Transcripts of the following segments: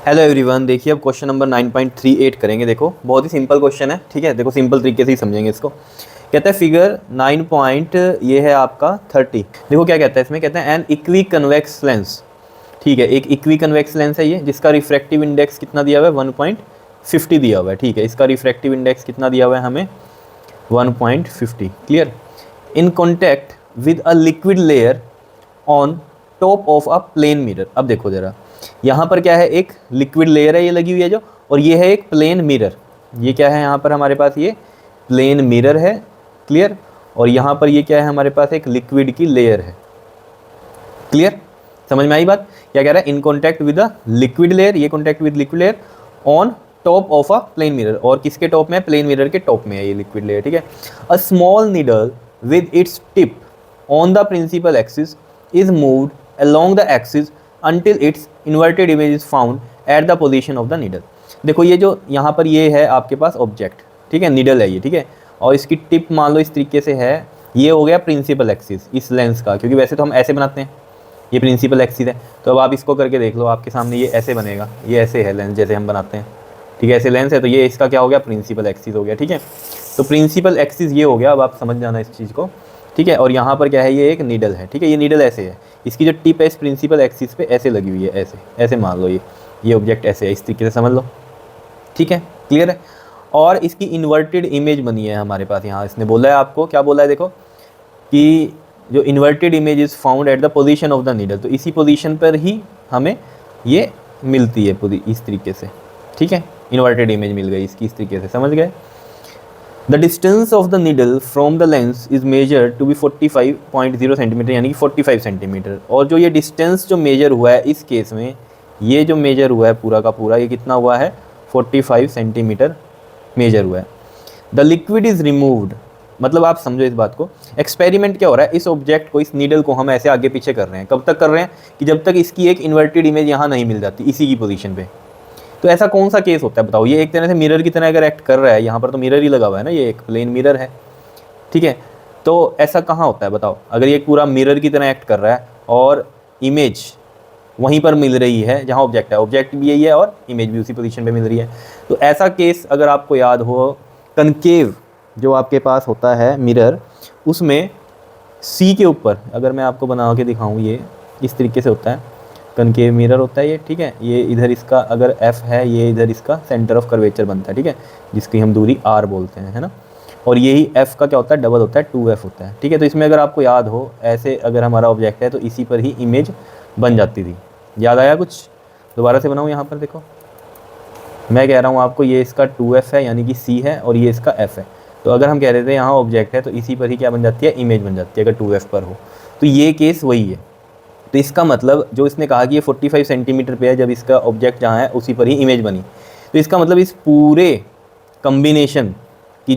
Hello everyone, देखिए अब question number 9.38 करेंगे। देखो बहुत ही सिंपल क्वेश्चन है, ठीक है। देखो सिंपल तरीके से ही समझेंगे इसको। कहता है फिगर 9 पॉइंट ये है आपका 30। देखो क्या कहता है इसमें, कहता है एन इक्वी कन्वेक्स लेंस, ठीक है। एक इक्वी कन्वेक्स लेंस है ये, जिसका रिफ्रैक्टिव इंडेक्स कितना दिया हुआ है 1.50 दिया हुआ है, ठीक है। इसका रिफ्रैक्टिव इंडेक्स कितना दिया हुआ है हमें 1.50, clear. In contact with a liquid layer on top of a plane mirror. अब देखो जरा, यहाँ पर क्या है, एक लिक्विड लेयर है ये लगी हुई है जो, और ये है एक प्लेन मिरर। ये क्या है यहाँ पर हमारे पास, ये प्लेन मिरर है, क्लियर। और यहाँ पर ये क्या है हमारे पास, एक लिक्विड की लेयर है, क्लियर। समझ में आई बात? क्या कह रहा है, in contact with a liquid layer, ये contact with liquid layer on top of a plane mirror, और किसके टॉप में है, प्लेन मिरर के टॉप में है ये लिक्विड लेयर, ठीक है। A small needle with its tip on the principal axis is moved along the axis until its inverted image is found at the position of the needle। देखो ये जो यहाँ पर ये है आपके पास ऑब्जेक्ट, ठीक है, नीडल है ये, ठीक है। और इसकी टिप मान लो इस तरीके से है, ये हो गया प्रिंसिपल एक्सिस इस लेंस का, क्योंकि वैसे तो हम ऐसे बनाते हैं, ये प्रिंसिपल एक्सिस है। तो अब आप इसको करके देख लो, आपके सामने ये ऐसे बनेगा, ये ऐसे है लेंस जैसे हम बनाते हैं, ठीक है, ऐसे लेंस है। तो ये इसका क्या हो गया, प्रिंसिपल एक्सिस हो गया, ठीक है। तो प्रिंसिपल एक्सिस ये हो गया, अब आप समझ जाना इस चीज़ को, ठीक है। और यहाँ पर क्या है, ये एक नीडल है, ठीक है। ये नीडल ऐसे है, इसकी जो टिप है इस प्रिंसिपल एक्सिस पे ऐसे लगी हुई है, ऐसे ऐसे मान लो, ये ऑब्जेक्ट ऐसे है, इस तरीके से समझ लो, ठीक है, क्लियर है। और इसकी इन्वर्टेड इमेज बनी है हमारे पास यहाँ, इसने बोला है आपको, क्या बोला है देखो, कि जो inverted image is found at the position of the needle, तो इसी पोजीशन पर ही हमें ये मिलती है इस तरीके से, ठीक है। इन्वर्टेड इमेज मिल गई इसकी, इस तरीके से, समझ गए। The distance of the needle from the lens is measure to be 45.0 centimetre, यानी कि 45 सेंटीमीटर। और जो ये डिस्टेंस जो मेजर हुआ है इस केस में, ये जो मेजर हुआ है पूरा का पूरा, ये कितना हुआ है, 45 सेंटीमीटर मेजर हुआ है। द लिक्विड इज रिमूव्ड, मतलब आप समझो इस बात को, एक्सपेरिमेंट क्या हो रहा है, इस ऑब्जेक्ट को, इस नीडल को हम ऐसे आगे पीछे कर रहे हैं। कब तक कर रहे हैं, कि जब तक इसकी एक इन्वर्टेड इमेज यहाँ नहीं मिल जाती इसी की पोजीशन पे। तो ऐसा कौन सा केस होता है बताओ, ये एक तरह से मिरर की तरह अगर एक्ट कर रहा है, यहाँ पर तो मिरर ही लगा हुआ है ना, ये एक प्लेन मिरर है, ठीक है। तो ऐसा कहाँ होता है बताओ, अगर ये पूरा मिरर की तरह एक्ट कर रहा है और इमेज वहीं पर मिल रही है जहाँ ऑब्जेक्ट है, ऑब्जेक्ट भी यही है और इमेज भी उसी पोजीशन पे मिल रही है। तो ऐसा केस अगर आपको याद हो, कनकेव जो आपके पास होता है मिरर, उसमें सी के ऊपर अगर मैं आपको बना के दिखाऊँ, ये इस तरीके से होता है, कनकेव मिरर होता है ये, ठीक है। ये इधर इसका अगर एफ है, ये इधर इसका सेंटर ऑफ कर्वेचर बनता है, ठीक है, जिसकी हम दूरी आर बोलते हैं, है ना। और यही एफ का क्या होता है, डबल होता है, 2f होता है, ठीक है। तो इसमें अगर आपको याद हो, ऐसे अगर हमारा ऑब्जेक्ट है तो इसी पर ही इमेज बन जाती थी। याद आया कुछ? दोबारा से बनाऊँ, यहाँ पर देखो, मैं कह रहा हूँ आपको, ये इसका 2f है यानी कि c है, और ये इसका f है। तो अगर हम कह रहे थे यहाँ ऑब्जेक्ट है तो इसी पर ही क्या बन जाती है, इमेज बन जाती है, अगर 2f पर हो। तो ये केस वही है। तो इसका मतलब जो इसने कहा कि ये 45 सेंटीमीटर पे है, जब इसका ऑब्जेक्ट जहाँ है उसी पर ही इमेज बनी, तो इसका मतलब इस पूरे कम्बिनेशन की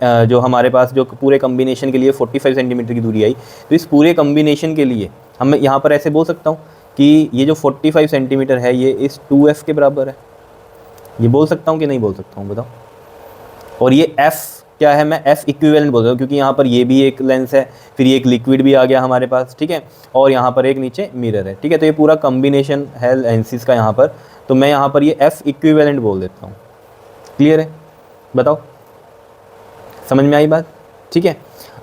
जो हमारे पास जो पूरे कम्बिनेशन के लिए 45 सेंटीमीटर की दूरी आई, तो इस पूरे कम्बिनेशन के लिए हम यहाँ पर ऐसे बोल सकता हूँ कि ये जो 45 सेंटीमीटर है ये इस 2f के बराबर है। ये बोल सकता हूँ कि नहीं बोल सकता हूँ, बताओ। और ये f क्या है, मैं f इक्विवेलेंट बोल रहा हूँ, क्योंकि यहाँ पर ये भी एक लेंस है, फिर ये एक लिक्विड भी आ गया हमारे पास, ठीक है, और यहाँ पर एक नीचे मिरर है, ठीक है। तो ये पूरा कम्बिनेशन है लेंसेज का यहाँ पर, तो मैं यहाँ पर ये f इक्विवेलेंट बोल देता हूँ। क्लियर है? बताओ, समझ में आई बात? ठीक है।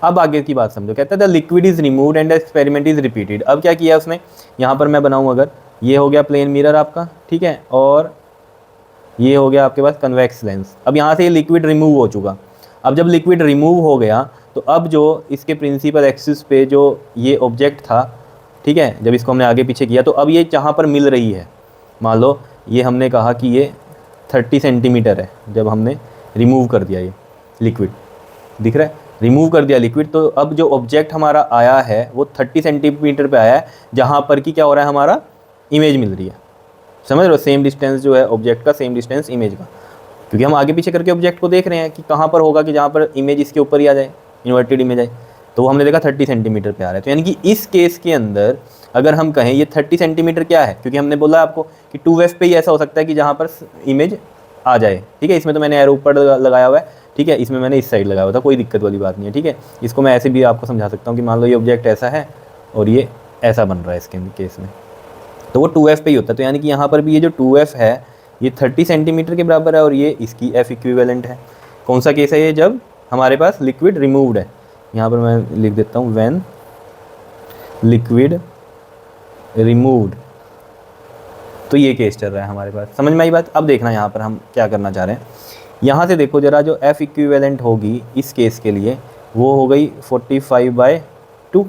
अब आगे की बात समझो, कहता है the liquid is removed and experiment is repeated. अब क्या किया उसने, यहाँ पर मैं बनाऊँ, अगर ये हो गया प्लेन मिरर आपका, ठीक है, और ये हो गया आपके पास कन्वेक्स लेंस। अब यहाँ से ये लिक्विड रिमूव हो चुका। अब जब लिक्विड रिमूव हो गया तो अब जो इसके प्रिंसिपल एक्सिस पे जो ये ऑब्जेक्ट था, ठीक है, जब इसको हमने आगे पीछे किया तो अब ये जहाँ पर मिल रही है, मान लो ये हमने कहा कि ये 30 सेंटीमीटर है, जब हमने रिमूव कर दिया, ये लिक्विड दिख रहा है, रिमूव कर दिया लिक्विड, तो अब जो ऑब्जेक्ट हमारा आया है वो 30 सेंटीमीटर पे आया है, जहाँ पर कि क्या हो रहा है, हमारा इमेज मिल रही है। समझ रहे हो, सेम डिस्टेंस जो है ऑब्जेक्ट का, सेम डिस्टेंस इमेज का, क्योंकि हम आगे पीछे करके ऑब्जेक्ट को देख रहे हैं कि कहाँ पर होगा कि जहाँ पर इमेज इसके ऊपर ही आ जाए, इन्वर्टेड इमेज आए। तो वो हमने देखा 30 सेंटीमीटर पे आ रहा है। तो यानी कि इस केस के अंदर अगर हम कहें ये 30 सेंटीमीटर क्या है, क्योंकि हमने बोला आपको कि 2f पे ही ऐसा हो सकता है कि जहाँ पर इमेज आ जाए, ठीक है। इसमें तो मैंने एरो ऊपर लगाया हुआ है, ठीक है, इसमें मैंने इस साइड लगाया हुआ था, कोई दिक्कत वाली बात नहीं है, ठीक है। इसको मैं ऐसे भी आपको समझा सकता हूँ कि मान लो ये ऑब्जेक्ट ऐसा है और ये ऐसा बन रहा है इसके केस में, तो वो 2f पे ही होता है। तो यानी कि यहाँ पर भी ये जो 2f है ये 30 सेंटीमीटर के बराबर है और ये इसकी f इक्विवेलेंट है। कौन सा केस है ये? जब हमारे पास लिक्विड रिमूव्ड है। यहाँ पर मैं लिख देता हूँ व्हेन लिक्विड रिमूव्ड, तो ये केस चल रहा है हमारे पास। समझ में आई बात? अब देखना यहाँ पर हम क्या करना चाह रहे हैं। यहाँ से देखो जरा, जो f इक्विवेलेंट होगी इस केस के लिए वो हो गई 45/2,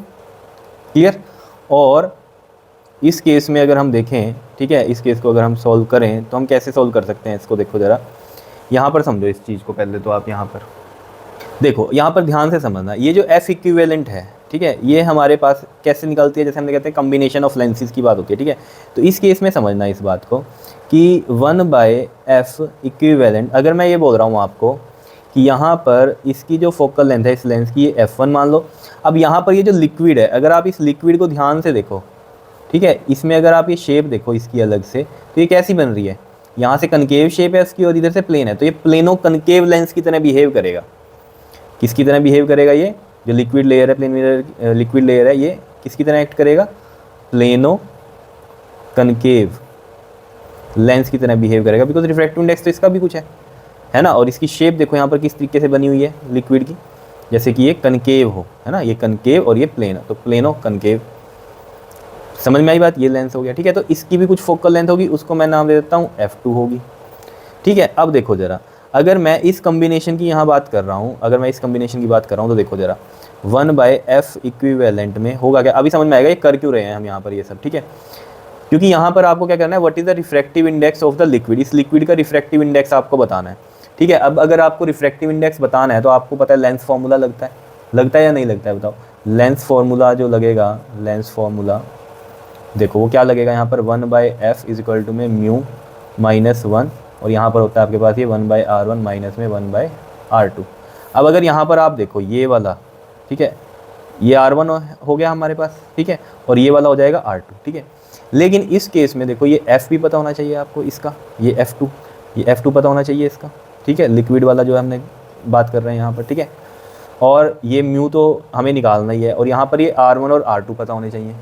क्लियर। और इस केस में अगर हम देखें, ठीक है, इस केस को अगर हम सॉल्व करें तो हम कैसे सॉल्व कर सकते हैं इसको? देखो ज़रा यहाँ पर समझो इस चीज़ को पहले। तो आप यहाँ पर देखो, यहाँ पर ध्यान से समझना, ये जो f इक्विवेलेंट है, ठीक है, ये हमारे पास कैसे निकलती है? जैसे हम कहते हैं कम्बिनेशन ऑफ लेंसेज की बात होती है, ठीक है। तो इस केस में समझना इस बात को कि 1/f इक्विवेलेंट, अगर मैं ये बोल रहा हूँ आपको कि यहाँ पर इसकी जो फोकल लेंथ है इस लेंस की, ये f1 मान लो। अब यहाँ पर ये जो लिक्विड है, अगर आप इस लिक्विड को ध्यान से देखो, ठीक है, इसमें अगर आप ये शेप देखो इसकी अलग से, तो ये कैसी बन रही है? यहाँ से कनकेव शेप है इसकी और इधर से प्लेन है। तो ये प्लेनो कनकेव लेंस की तरह बिहेव करेगा। किसकी तरह बिहेव करेगा? ये जो लिक्विड लेयर है, प्लेन मिरर लिक्विड लेयर है, ये किसकी तरह एक्ट करेगा? प्लेनो कनकेव लेंस की तरह बिहेव करेगा, बिकॉज रिफ्रैक्टिव इंडेक्स तो इसका भी कुछ है ना। और इसकी शेप देखो यहाँ पर किस तरीके से बनी हुई है लिक्विड की, जैसे कि ये कनकेव हो, है ना, ये कनकेव और ये प्लेन, तो प्लेनो कनकेव। समझ में आई बात? ये लेंस हो गया, ठीक है। तो इसकी भी कुछ फोकल लेंथ होगी, उसको मैं नाम दे देता हूँ f2 होगी, ठीक है। अब देखो ज़रा, अगर मैं इस कम्बिनेशन की यहाँ बात कर रहा हूँ, अगर मैं इस कम्बिनेशन की बात कर रहा हूँ, तो देखो ज़रा 1/f इक्विवेलेंट में होगा क्या? अभी समझ में आएगा ये कर क्यों रहे हैं हम यहाँ पर ये सब, ठीक है। क्योंकि यहाँ पर आपको क्या करना है, what is the refractive index of the liquid, इस लिक्विड का रिफ्रैक्टिव इंडेक्स आपको बताना है, ठीक है। अब अगर आपको रिफ्रैक्टिव इंडेक्स बताना है तो आपको पता है लेंस फार्मूला लगता है या नहीं लगता है? बताओ। लेंस फार्मूला जो लगेगा, लेंस फार्मूला देखो वो क्या लगेगा यहाँ पर, 1/f इज इक्वल टू में म्यू -1, और यहाँ पर होता है आपके पास ये 1/r1 माइनस में 1/r2। अब अगर यहाँ पर आप देखो ये वाला, ठीक है, ये r1 हो गया हमारे पास, ठीक है, और ये वाला हो जाएगा r2, ठीक है। लेकिन इस केस में देखो ये f भी पता होना चाहिए आपको इसका, ये f2 पता होना चाहिए इसका, ठीक है, लिक्विड वाला जो हमने बात कर रहे हैं यहाँ पर, ठीक है। और ये म्यू तो हमें निकालना ही है, और यहाँ पर ये r1 और r2 पता होने चाहिए।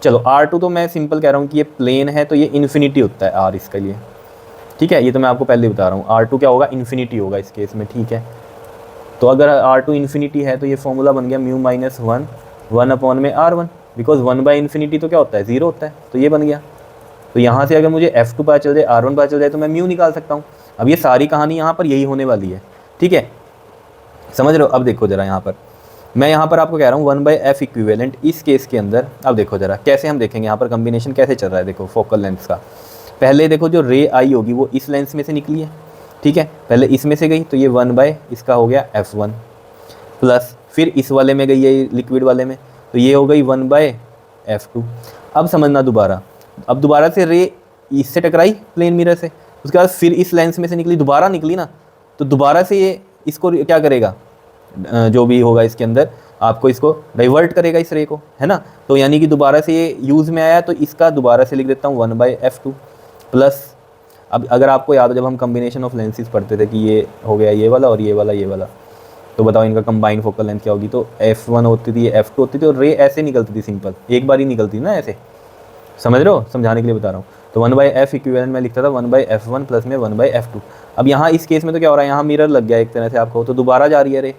चलो r2 तो मैं सिंपल कह रहा हूँ कि ये प्लेन है तो ये इन्फिनिटी होता है r इसके लिए, ठीक है। ये तो मैं आपको पहले बता रहा हूँ, r2 क्या होगा? इन्फिनिटी होगा इस केस में, ठीक है। तो अगर r2 इन्फिनिटी है तो ये फॉर्मूला बन गया म्यू -1 1/r1, बिकॉज 1/∞ तो क्या होता है? 0 होता है, तो ये बन गया। तो यहाँ से अगर मुझे f2 पता चल जाए, r1 पता चल जाए, तो मैं म्यू निकाल सकता हूँ। अब ये सारी कहानी यहाँ पर यही होने वाली है, ठीक है, समझ रहे हो? अब देखो ज़रा यहाँ पर मैं यहाँ पर आपको कह रहा हूँ 1/f इक्विवेलेंट इस केस के अंदर। अब देखो ज़रा कैसे हम देखेंगे यहाँ पर कम्बिनेशन कैसे चल रहा है। देखो फोकल लेंथ का, पहले देखो जो रे आई होगी वो इस लेंस में से निकली है, ठीक है, पहले इसमें से गई, तो ये 1/ इसका हो गया f1, प्लस फिर इस वाले में गई है लिक्विड वाले में, तो ये हो गई 1/f2। अब समझना दोबारा, अब दोबारा से रे इससे टकराई प्लेन मिरर से, उसके बाद फिर इस लेंस में से निकली, दोबारा निकली ना, तो दोबारा से ये इसको क्या करेगा, जो भी होगा इसके अंदर आपको इसको डाइवर्ट करेगा इस रे को, है ना। तो यानी कि दोबारा से ये यूज़ में आया, तो इसका दोबारा से लिख देता हूँ 1/f2 प्लस। अब अगर आपको याद हो जब हम कम्बिनेशन ऑफ लेंसेज पढ़ते थे कि ये हो गया ये वाला और ये वाला, तो बताओ इनका कंबाइन फोकल लेंथ क्या होगी? तो f1 होती थी, f2 होती थी, और रे ऐसे निकलती थी, सिंपल एक बार ही निकलती थी ना ऐसे, समझ रहे हो? समझाने के लिए बता रहा हूँ। तो 1/f इक्विवेलेंट में लिखता था 1/f1 प्लस में 1/f2। अब यहाँ इस केस में तो क्या हो रहा है, यहाँ मिरर लग गया एक तरह से आपको, तो दोबारा जा रही है रे,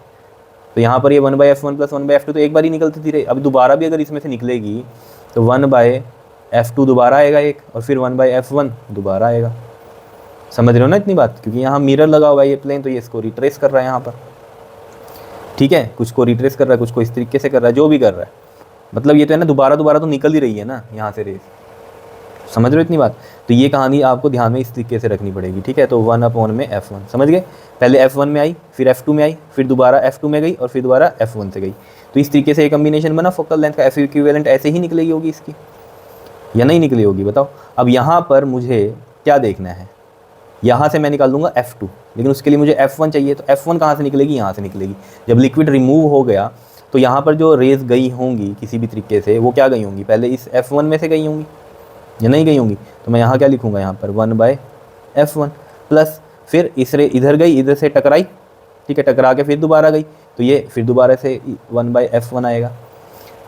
तो यहाँ पर ये 1/f1 प्लस 1/f2 तो एक बार ही निकलती थी रे। अब दोबारा भी अगर इसमें से निकलेगी तो 1/f2 दोबारा आएगा एक, और फिर 1/f1 दोबारा आएगा। समझ रहे हो ना इतनी बात? क्योंकि यहाँ मिरर लगा हुआ है ये प्लेन, तो ये इसको रिट्रेस कर रहा है यहाँ पर, ठीक है, कुछ को रिट्रेस कर रहा है, कुछ को इस तरीके से कर रहा है, जो भी कर रहा है, मतलब ये तो है ना, दोबारा तो निकल ही रही है ना यहाँ से रेस। समझ रहे हो इतनी बात? तो ये कहानी आपको ध्यान में इस तरीके से रखनी पड़ेगी, ठीक है। तो 1/f1 में f1, समझ गए? पहले f1 में आई, फिर f2 में आई, फिर दोबारा f2 में गई, और फिर दोबारा f1 से गई। तो इस तरीके से एक कम्बिनेशन बना फोकल लेंथ का। f इक्विवेलेंट ऐसे ही निकलेगी होगी इसकी, या नहीं निकली होगी? बताओ। अब यहाँ पर मुझे क्या देखना है, यहाँ से मैं निकाल दूंगा f2, लेकिन उसके लिए मुझे f1 चाहिए। तो f1 कहाँ से निकलेगी? यहाँ से निकलेगी। जब लिक्विड रिमूव हो गया तो यहाँ पर जो रेज गई होंगी किसी भी तरीके से, वो क्या गई होंगी? पहले इस f1 में से गई होंगी या नहीं गई होंगी? तो मैं यहाँ क्या लिखूँगा, यहाँ पर 1/f1 प्लस फिर इस रे इधर गई, इधर से टकराई, ठीक है, टकरा के फिर दोबारा गई, तो ये फिर दोबारा से 1/f1 आएगा।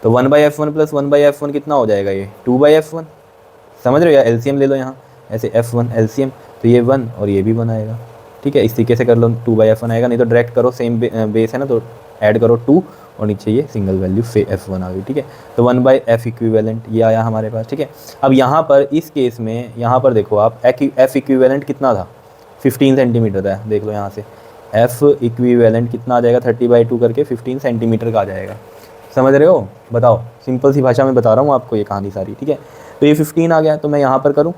तो 1/f1 प्लस 1/f1 कितना हो जाएगा? ये 2/f1, समझ रहे हो, या एलसीएम ले लो यहाँ ऐसे F1 एलसीएम, तो ये 1 और ये भी 1 आएगा। ठीक है, इस तरीके से कर लो, 2/F1 आएगा, नहीं तो डायरेक्ट करो, सेम बेस है ना, तो ऐड करो 2 और नीचे ये सिंगल वैल्यू F1 आ गई। ठीक है, तो 1/F इक्विवेलेंट ये आया हमारे पास। ठीक है, अब यहाँ पर इस केस में यहाँ पर देखो आप F इक्विवेलेंट कितना था, 15 सेंटीमीटर था। देख लो यहाँ से F इक्विवेलेंट कितना आ जाएगा, 30/2 करके 15 सेंटीमीटर का आ जाएगा। समझ रहे हो, बताओ, सिंपल सी भाषा में बता रहा हूँ आपको ये कहानी सारी। ठीक है, तो ये 15 आ गया, तो मैं यहाँ पर करूँ,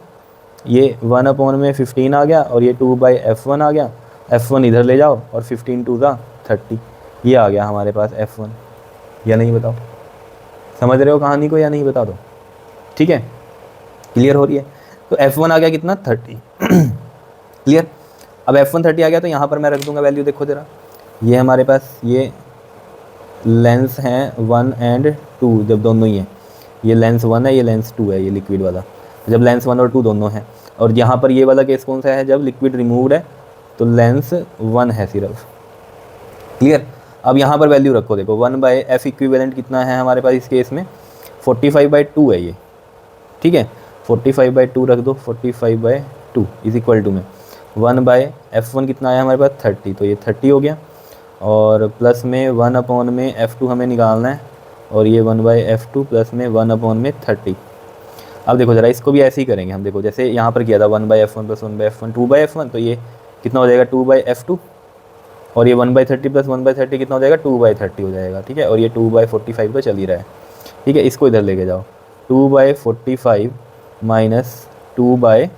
ये 1/15 आ गया और ये 2/F1 आ गया, F1 इधर ले जाओ और 15 2 30, ये आ गया हमारे पास F1, या नहीं बताओ, समझ रहे हो कहानी को या नहीं, बता दो। ठीक है, क्लियर हो रही है, तो F1 आ गया कितना, 30 क्लियर। अब F1 30 आ गया, तो यहाँ पर मैं रख दूंगा वैल्यू, देखो जरा, ये हमारे पास ये लेंस हैं 1 और 2, जब दोनों ही हैं, ये लेंस 1 है, ये लेंस 2 है, ये लिक्विड वाला, जब लेंस 1 और 2 दोनों हैं। और यहाँ पर ये वाला केस कौन सा है, जब लिक्विड रिमूव्ड है, तो लेंस 1 है सिर्फ। क्लियर, अब यहाँ पर वैल्यू रखो, देखो 1/F इक्विवेलेंट कितना है हमारे पास इस केस में, 45/2 है ये। ठीक है, 45/2 रख दो, 45/2 इज इक्वल टू में 1/F1 कितना आया हमारे पास, 30, तो ये 30 हो गया, और प्लस में 1/F2 हमें निकालना है, और ये 1/F2 प्लस में 1/30। अब देखो ज़रा, इसको भी ऐसे ही करेंगे हम, देखो जैसे यहाँ पर किया था 1/F1 प्लस 1/F1 2/F1, तो ये कितना हो जाएगा 2/F2, और ये 1/30 प्लस 1/30 कितना हो जाएगा 2/30 हो जाएगा। ठीक है, और ये 2/45 तो चल ही रहा है। ठीक है, इसको इधर लेके जाओ, 2/45 माइनस 2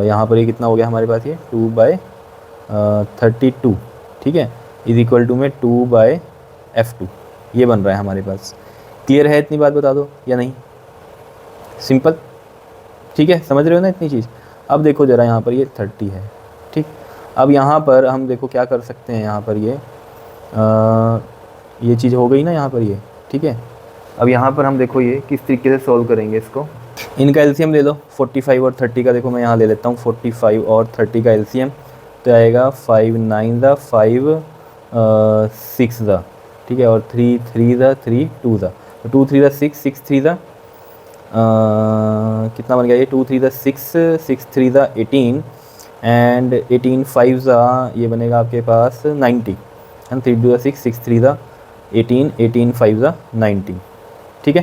यहाँ पर ये कितना हो गया हमारे पास, ये 2/32। ठीक है, इज इक्वल टू में 2/F2, ये बन रहा है हमारे पास। क्लियर है, इतनी बात बता दो या नहीं, सिंपल। ठीक है, समझ रहे हो ना इतनी चीज़। अब देखो ज़रा, यहाँ पर ये 30 है। ठीक, अब यहाँ पर हम देखो क्या कर सकते हैं, यहाँ पर ये चीज़ हो गई ना यहाँ पर ये। ठीक है, अब यहाँ पर हम देखो ये किस तरीके से सॉल्व करेंगे इसको, इनका एलसीएम ले लो, 45 और 30 का। देखो मैं यहाँ ले लेता हूँ 45 और 30 का एलसीएम, तो आएगा 5 9 5 6 दा। ठीक है, और 3 3 3 2 दा, तो 2 3 6 6 3 कितना बन गया ये, 2 3 6 6 3 18 एंड 18 5 ये बनेगा आपके पास 90, एंड 3 2 6 6 3 18 18 5 90। ठीक है,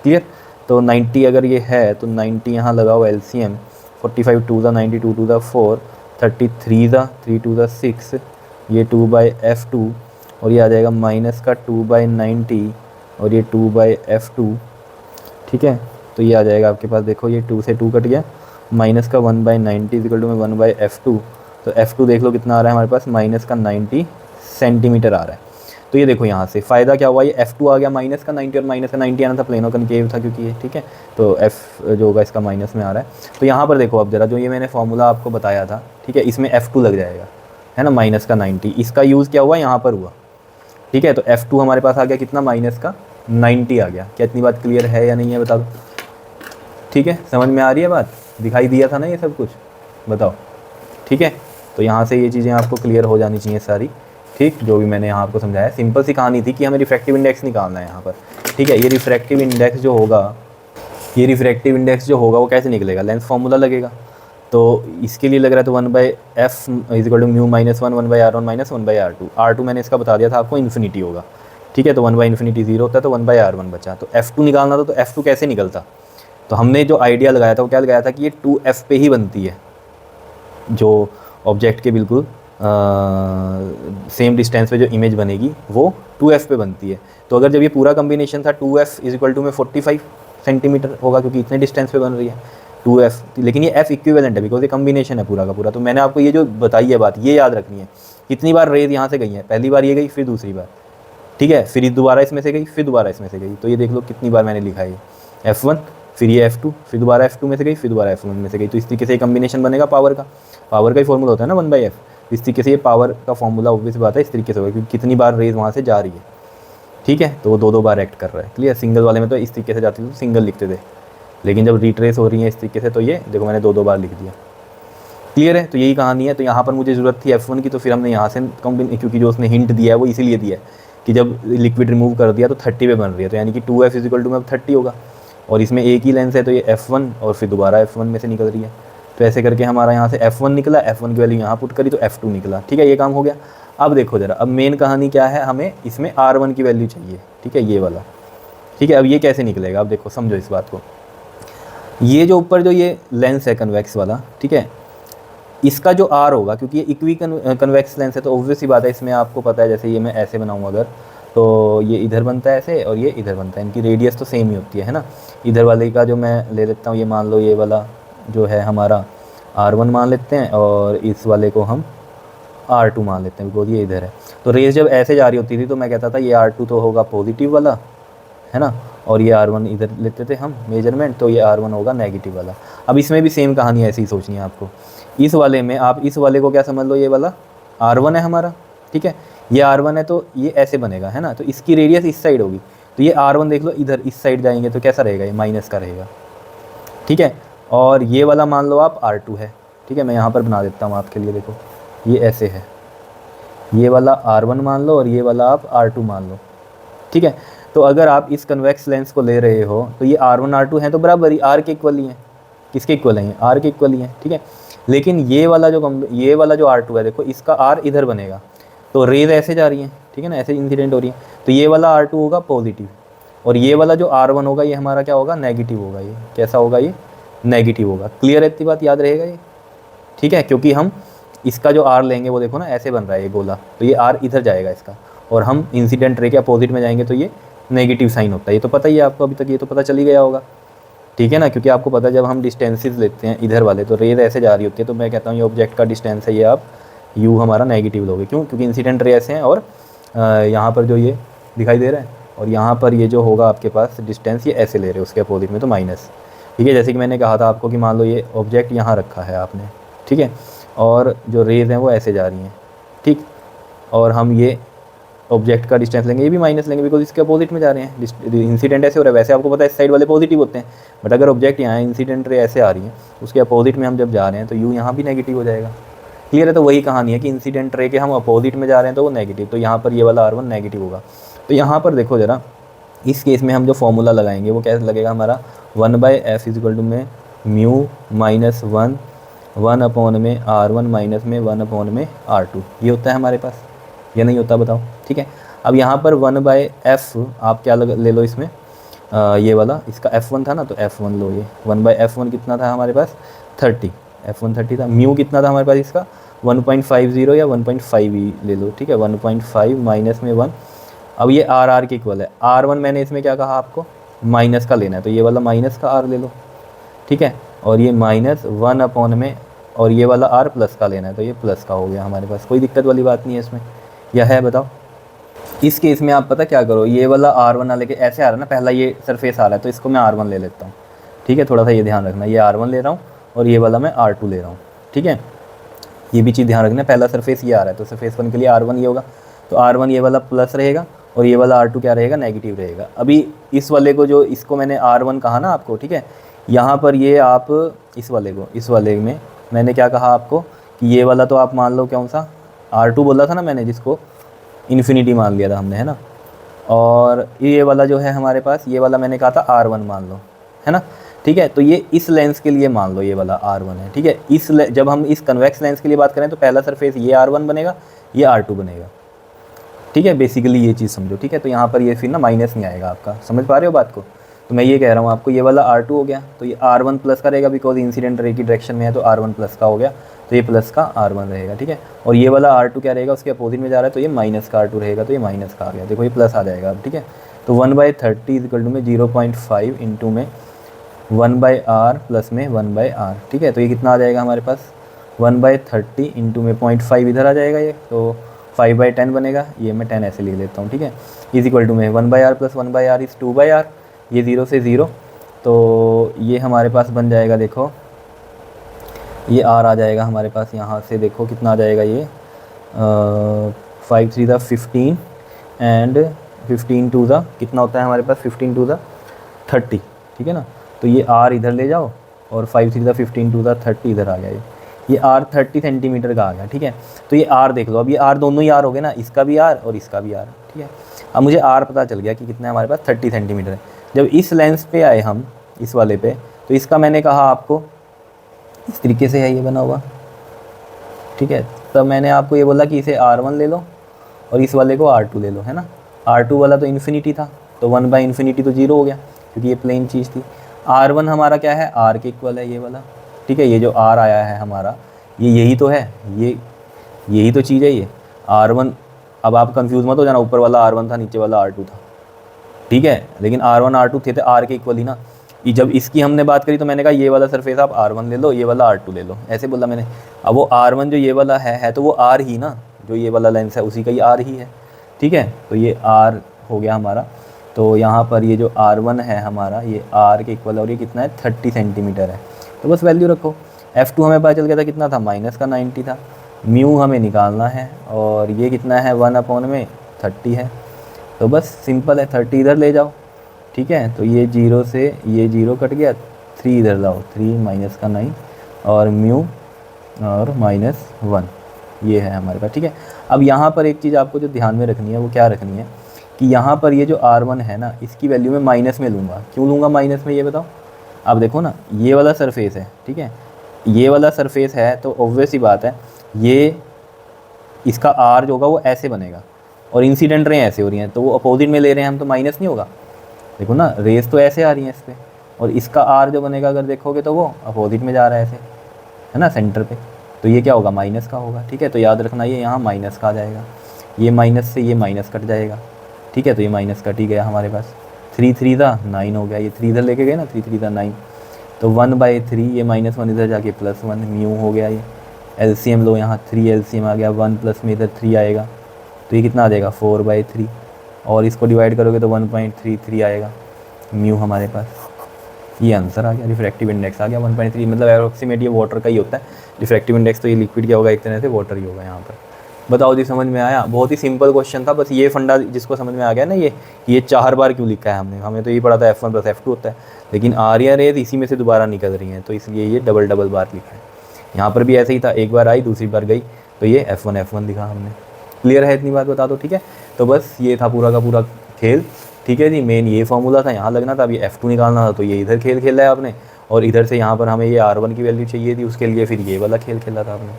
क्लियर। तो 90 अगर ये है तो 90 यहाँ लगाओ एलसीएम, 45 2 90, 2 2 4, 33 3 2 6, ये 2/F2, और ये आ जाएगा माइनस का 2/90, और ये 2/F2। ठीक है, तो ये आ जाएगा आपके पास, देखो ये 2 से 2 कट गया, माइनस का 1/90 इक्वल टू में 1/F2, तो F2 देख लो कितना आ रहा है हमारे पास, माइनस का 90 सेंटीमीटर आ रहा है। तो ये देखो यहाँ से फ़ायदा क्या हुआ, ये F2 आ गया माइनस का 90, और माइनस का 90 आना था, प्लेनो कनकेव था क्योंकि ये। ठीक है, तो F जो होगा इसका माइनस में आ रहा है। तो यहाँ पर देखो अब ज़रा, जो ये मैंने फॉर्मूला आपको बताया था, ठीक है, इसमें F2 लग जाएगा, है ना, माइनस का 90, इसका यूज़ क्या हुआ यहाँ पर हुआ। ठीक है, तो F2 हमारे पास आ गया कितना, माइनस का 90 आ गया। क्या इतनी बात क्लियर है या नहीं है, बता दो। ठीक है, समझ में आ रही है बात, दिखाई दिया था ना ये सब कुछ, बताओ। ठीक है, तो यहाँ से ये चीज़ें आपको क्लियर हो जानी चाहिए सारी। ठीक, जो भी मैंने यहाँ आपको समझाया, सिंपल सी कहानी थी कि हमें रिफ्रैक्टिव इंडेक्स निकालना है यहाँ पर। ठीक है, ये रिफ्रैक्टिव इंडेक्स जो होगा, वो कैसे निकलेगा, लेंस फार्मूला लगेगा। तो इसके लिए लग रहा है, तो 1/F is equal to mu -1 1/R1 minus 1/R2। R2 मैंने इसका बता दिया था आपको, इन्फिनिटी होगा। ठीक है, तो 1/∞ 0 होता है, तो 1/R1 बचा। तो F2 निकालना था, तो F2 कैसे निकलता, तो हमने जो आइडिया लगाया था वो क्या लगाया था कि ये 2F पे ही बनती है, जो ऑब्जेक्ट के बिल्कुल सेम डिस्टेंस पे जो इमेज बनेगी वो 2F पे बनती है। तो अगर जब ये पूरा कम्बिनेशन था 2F इज इक्वल टू में 45 सेंटीमीटर होगा, क्योंकि इतने डिस्टेंस पे बन रही है 2F, लेकिन ये F इक्विवेलेंट है बिकॉज ये कम्बिनेशन है पूरा का पूरा। तो मैंने आपको ये जो बताई है बात, ये याद रखनी है। कितनी बार रेज यहाँ से गई है, पहली बार ये गई, फिर दूसरी बार, ठीक है, फिर दोबारा इसमें से गई, फिर दोबारा इसमें से गई। तो ये देख लो कितनी बार मैंने लिखा है, F1, फिर ये F2, फिर दोबारा F2 में से गई, फिर दोबारा F1 में से गई। तो इस तरीके से कम्बिनेशन बनेगा पावर का ही फॉर्मूला होता है ना 1/F। इस तरीके से ये पावर का फॉर्मूला ऑब्वियस बात है, इस तरीके से होगा क्योंकि कितनी बार रेज वहाँ से जा रही है। ठीक है, तो वो दो बार एक्ट कर रहा है। क्लियर, सिंगल वाले में तो इस तरीके से जाती थी तो सिंगल लिखते थे, लेकिन जब रिट्रेस हो रही है इस तरीके से, तो ये देखो मैंने दो बार लिख दिया। क्लियर है, तो यही कहानी है। तो यहाँ पर मुझे ज़रूरत थी F1 की, तो फिर हमने यहाँ से क्योंकि जो उसने हिंट दिया है वो इसीलिए दिया है कि जब लिक्विड रिमूव कर दिया तो 30 पे बन रही है, तो यानी कि 2F इज इक्वल टू में 30 होगा। और इसमें एक ही लेंस है तो ये F1 और फिर दोबारा F1 में से निकल रही है। तो ऐसे करके हमारा यहाँ से F1 निकला, F1 की वैल्यू यहाँ पुट करी तो F2 निकला। ठीक है, ये काम हो गया। अब देखो ज़रा, अब मेन कहानी क्या है, हमें इसमें R1 की वैल्यू चाहिए। ठीक है, ये वाला। ठीक है, अब ये कैसे निकलेगा, अब देखो समझो इस बात को। ये जो ऊपर जो ये लेंस है कन्वेक्स वाला, ठीक है, इसका जो R होगा, क्योंकि ये इक्वी कन्वेक्स लेंस है तो ऑब्वियस सी बात है, इसमें आपको पता है जैसे ये मैं ऐसे बनाऊँ अगर, तो ये इधर बनता है ऐसे और ये इधर बनता है, इनकी रेडियस तो सेम ही होती है ना। इधर वाले का जो मैं ले लेता हूँ, ये मान लो ये वाला जो है हमारा R1 मान लेते हैं और इस वाले को हम R2 मान लेते हैं, बिकॉज ये इधर है। तो रेस जब ऐसे जा रही होती थी तो मैं कहता था ये R2 तो होगा पॉजिटिव वाला, है ना, और ये R1 इधर लेते थे हम मेजरमेंट, तो ये R1 होगा नेगेटिव वाला। अब इसमें भी सेम कहानी ऐसी ही सोचनी है आपको। इस वाले में आप इस वाले को क्या समझ लो, ये वाला R1 है हमारा। ठीक है, ये R1 है तो ये ऐसे बनेगा, है ना, तो इसकी रेडियस इस साइड होगी। तो ये R1 देख लो, इधर इस साइड जाएंगे तो कैसा रहेगा, ये माइनस का रहेगा। ठीक है, और ये वाला मान लो आप R2 है। ठीक है, मैं यहाँ पर बना देता हूँ आपके लिए, देखो ये ऐसे है, ये वाला R1 मान लो और ये वाला आप R2 मान लो। ठीक है, तो अगर आप इस कन्वेक्स लेंस को ले रहे हो तो ये R1 R2 हैं तो बराबर ही R के इक्वल ही हैं। किसके इक्वल हैं, R के इक्वल ही हैं। ठीक है, लेकिन ये वाला जो R2 है, देखो इसका R इधर बनेगा तो रेज ऐसे जा रही हैं, ठीक है ना, ऐसे इंसिडेंट हो रही है, तो ये वाला R2 होगा पॉजिटिव और ये वाला जो R1 होगा ये हमारा क्या होगा, नेगेटिव होगा। ये कैसा होगा, ये नेगेटिव होगा। क्लियर है, इतनी बात याद रहेगा ये। ठीक है, क्योंकि हम इसका जो R लेंगे वो देखो ना ऐसे बन रहा है ये गोला, तो ये R इधर जाएगा इसका, और हम इंसिडेंट रे के अपोजिट में जाएंगे तो ये नेगेटिव साइन होता है। ये तो पता ही है आपको, अभी तक ये तो पता चल ही गया होगा। ठीक है ना, क्योंकि आपको पता है जब हम डिस्टेंसेस लेते हैं इधर वाले तो रेज ऐसे जा रही होती है, तो मैं कहता हूँ ये ऑब्जेक्ट का डिस्टेंस है, ये आप u हमारा नेगेटिव लोगे। क्यों, क्योंकि इंसिडेंट रे ऐसे हैं और यहाँ पर जो ये दिखाई दे रहा है और यहाँ पर ये जो होगा आपके पास डिस्टेंस ये ऐसे ले रहे हैं उसके अपोजिट में, तो माइनस। ठीक है, जैसे कि मैंने कहा था आपको कि मान लो ये ऑब्जेक्ट यहाँ रखा है आपने, ठीक है, और जो रेज हैं वो ऐसे जा रही हैं। ठीक, और हम ये ऑब्जेक्ट का डिस्टेंस लेंगे, ये भी माइनस लेंगे बिकॉज इसके अपोजिट में जा रहे हैं। इंसिडेंट ऐसे हो रहा है, वैसे आपको पता है इस साइड वाले पॉजिटिव होते हैं, बट अगर ऑब्जेक्ट यहाँ है, इंसिडेंट रे ऐसे आ रही है, उसके अपोजिट में हम जब जा रहे हैं तो यू यहाँ भी नेगेटिव हो जाएगा। क्लियर है, तो वही कहानी है कि इंसिडेंट रे के हम अपोजिट में जा रहे हैं तो वो नेगेटिव, तो यहाँ पर ये वाला R1 नेगेटिव होगा। तो यहाँ पर देखो ज़रा, इस केस में हम जो फॉर्मूला लगाएंगे वो कैसे लगेगा हमारा, 1/f इक्वल टू में म्यू माइनस 1 अपॉन में R1 माइनस में 1 अपॉन में R2, ये होता है हमारे पास, या नहीं होता बताओ। ठीक है, अब यहाँ पर 1/f आप क्या ले लो इसमें, ये वाला इसका F1 था ना, तो F1 लो, ये 1/f1 कितना था हमारे पास, 30, F1 30 था। म्यू कितना था हमारे पास इसका, 1.50 या 1.5 ही ले लो। ठीक है, 1.5 माइनस में 1, अब ये R के इक्वल है। R1 मैंने इसमें क्या कहा आपको, माइनस का लेना है, तो ये वाला माइनस का R ले लो। ठीक है, और ये माइनस 1 अपॉन में, और ये वाला R प्लस का लेना है, तो ये प्लस का हो गया हमारे पास। कोई दिक्कत वाली बात नहीं है इसमें, या है बताओ। इस केस में आप पता क्या करो, ये वाला R1 ना लेके ऐसे आ रहा है ना, पहला ये सरफेस आ रहा है तो इसको मैं R1 ले लेता हूँ। ठीक है, थोड़ा सा ये ध्यान रखना, ये R1 ले रहा हूँ और ये वाला मैं R2 ले रहा हूँ। ठीक है, ये भी चीज़ ध्यान रखना, पहला सरफेस ये आ रहा है तो सरफेस 1 के लिए R1 ये होगा, तो R1 ये वाला प्लस रहेगा और ये वाला R2 क्या रहेगा, नेगेटिव रहेगा। अभी इस वाले को, जो इसको मैंने R1 कहा ना आपको, ठीक है, यहाँ पर ये आप इस वाले में मैंने क्या कहा आपको कि ये वाला तो आप मान लो कौन सा, R2 बोला था ना मैंने, जिसको इन्फिनिटी मान लिया था हमने, है ना, और ये वाला जो है हमारे पास, ये वाला मैंने कहा था R1 मान लो, है ना। ठीक है, तो ये इस लेंस के लिए मान लो ये वाला R1 है। ठीक है, जब हम इस कन्वेक्स लेंस के लिए बात करें तो पहला सरफेस ये R1 बनेगा, ये R2 बनेगा। ठीक है, बेसिकली ये चीज़ समझो। ठीक है, तो यहाँ पर ये फिर ना माइनस नहीं आएगा आपका, समझ पा रहे हो बात को। तो मैं ये कह रहा हूँ आपको, ये वाला R2 हो गया तो ये R1 प्लस का रहेगा, बिकॉज इंसिडेंट रे की डायरेक्शन में है तो R1 प्लस का हो गया, तो ये प्लस का R1 रहेगा। ठीक है, और ये वाला R2 क्या रहेगा, उसके अपोजिट में जा रहा है तो ये माइनस का R2 रहेगा, तो ये माइनस का आ गया, देखो ये प्लस आ जाएगा अब। ठीक है, तो 1/30 इक्वल टू में 0.5 इंटू में 1/r प्लस में 1/r। ठीक है, तो ये कितना आ जाएगा हमारे पास, 1/30 इंटू में 0.5 इधर आ जाएगा, ये तो 5/10 बनेगा, ये मैं 10 ऐसे लिख लेता हूँ। ठीक है, इज इक्वल टू में 1/r plus 1/r is 2/r, ये 0 से 0, तो ये हमारे पास बन जाएगा, देखो ये r आ जाएगा हमारे पास, यहाँ से देखो कितना आ जाएगा, ये 5 3 दा 15 एंड 15 2 दा कितना होता है हमारे पास, 15 2 दा 30। ठीक है ना, तो ये r इधर ले जाओ और 5 3 दा 15 2 दा 30 इधर आ गया, ये r 30 सेंटीमीटर का आ गया। ठीक है, तो ये r देख लो, अब ये r दोनों ही r हो गए ना, इसका भी r और इसका भी r। ठीक है, अब मुझे r पता चल गया कि कितना है हमारे पास, 30 सेंटीमीटर है। जब इस लेंस पे आए हम, इस वाले पे, तो इसका मैंने कहा आपको इस तरीके से है ये बना हुआ, ठीक है। तब मैंने आपको ये बोला कि इसे R1 ले लो और इस वाले को R2 ले लो, है ना। R2 वाला तो इन्फिनिटी था, तो 1/∞ तो 0 हो गया क्योंकि ये प्लेन चीज़ थी। R1 हमारा क्या है, R के इक्वल है ये वाला, ठीक है। ये जो R आया है हमारा, ये यही तो है, ये यही तो चीज़ है ये R1। अब आप कंफ्यूज मत हो जाना, ऊपर वाला R1 था, नीचे वाला R2 था, ठीक है। लेकिन R1 R2 थे तो R के इक्वल ही ना। ये जब इसकी हमने बात करी तो मैंने कहा ये वाला सरफेस आप R1 ले लो, ये वाला R2 ले लो, ऐसे बोला मैंने। अब वो R1 जो ये वाला है तो वो R ही ना, जो ये वाला लेंस है उसी का ही R ही है, ठीक है। तो ये R हो गया हमारा। तो यहाँ पर ये जो R1 है हमारा, ये R के इक्वल, और ये कितना है, 30 सेंटीमीटर है। तो बस वैल्यू रखो। F2 हमें पता चल गया था कितना था, -90 था। म्यू हमें निकालना है, और ये कितना है, 1/30 है। तो बस सिंपल है, 30 इधर ले जाओ, ठीक है। तो ये 0 से ये 0 कट गया, 3 इधर लाओ, 3 -9 और म्यू और -1, ये है हमारे पास, ठीक है। अब यहाँ पर एक चीज़ आपको जो ध्यान में रखनी है वो क्या रखनी है कि यहाँ पर ये जो R1 है ना, इसकी वैल्यू मैं माइनस में लूँगा। क्यों लूँगा माइनस में, ये बताओ। अब देखो ना, ये वाला सरफेस है, ठीक है, ये वाला सरफेस है, तो ऑब्वियस ही बात है ये इसका R जो होगा वो ऐसे बनेगा, और इंसिडेंट रें ऐसे हो रही हैं, तो वो अपोजिट में ले रहे हैं हम, तो माइनस नहीं होगा। देखो ना, रेस तो ऐसे आ रही हैं इस पर, और इसका R जो बनेगा अगर देखोगे तो वो अपोजिट में जा रहा है ऐसे, है ना, सेंटर पे। तो ये क्या होगा, माइनस का होगा, ठीक है। तो याद रखना ये यहाँ माइनस का आ जाएगा, ये माइनस से ये माइनस कट जाएगा, ठीक है। तो ये माइनस कट ही गया हमारे पास, 3 3 था 9 हो गया, ये 3 इधर लेके गए ना, 3 3 था 9, तो 1/3, ये -1 इधर जाके +1 म्यू हो गया। ये LCM लो, यहाँ 3 LCM आ गया, 1 प्लस में इधर 3 आएगा, तो ये कितना आ जाएगा, 4/3, और इसको डिवाइड करोगे तो 1.33 आएगा म्यू हमारे पास। ये आंसर आ गया, रिफ्रैक्टिव इंडेक्स आ गया 1.3, मतलब अप्रोक्सीमेट ये वाटर का ही होता है। रिफ्रैक्टिव इंडेक्स तो ये लिक्विड क्या होगा, एक तरह से वाटर ही होगा यहाँ पर। बताओ जी, समझ में आया। बहुत ही सिंपल क्वेश्चन था, बस ये फंडा जिसको समझ में आ गया ना, ये 4 बार क्यों लिखा है हमने, हमें तो ये पढ़ा था F1 + F2 होता है, लेकिन R या रेज इसी में से दोबारा निकल रही हैं, तो इसलिए ये डबल बार लिखा है। यहाँ पर भी ऐसे ही था, एक बार आई दूसरी बार गई, तो ये F1 लिखा हमने। क्लियर है, इतनी बात बता दो, ठीक है। तो बस ये था पूरा का पूरा खेल, ठीक है जी। मेन ये फॉर्मूला था, यहाँ लगना था, अभी F2 निकालना था, तो ये इधर खेल खेला है आपने, और इधर से यहाँ पर हमें ये R1 की वैल्यू चाहिए थी, उसके लिए फिर ये वाला खेल खेला था आपने,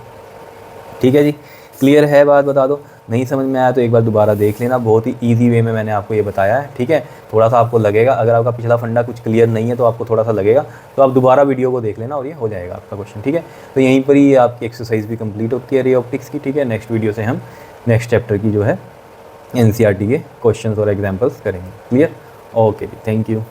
ठीक है जी। क्लियर है बात, बता दो। नहीं समझ में आया तो एक बार दोबारा देख लेना, बहुत ही ईजी वे में मैंने आपको ये बताया है, ठीक है। थोड़ा सा आपको लगेगा, अगर आपका पिछला फंडा कुछ क्लियर नहीं है तो आपको थोड़ा सा लगेगा, तो आप दोबारा वीडियो को देख लेना और ये हो जाएगा आपका क्वेश्चन, ठीक है। तो यहीं पर ही आपकी एक्सरसाइज भी कंप्लीट होती है रे ऑप्टिक्स की, ठीक है। नेक्स्ट वीडियो से हम नेक्स्ट चैप्टर की जो है NCERT के क्वेश्चंस और एग्जांपल्स करेंगे। क्लियर, ओके जी, थैंक यू।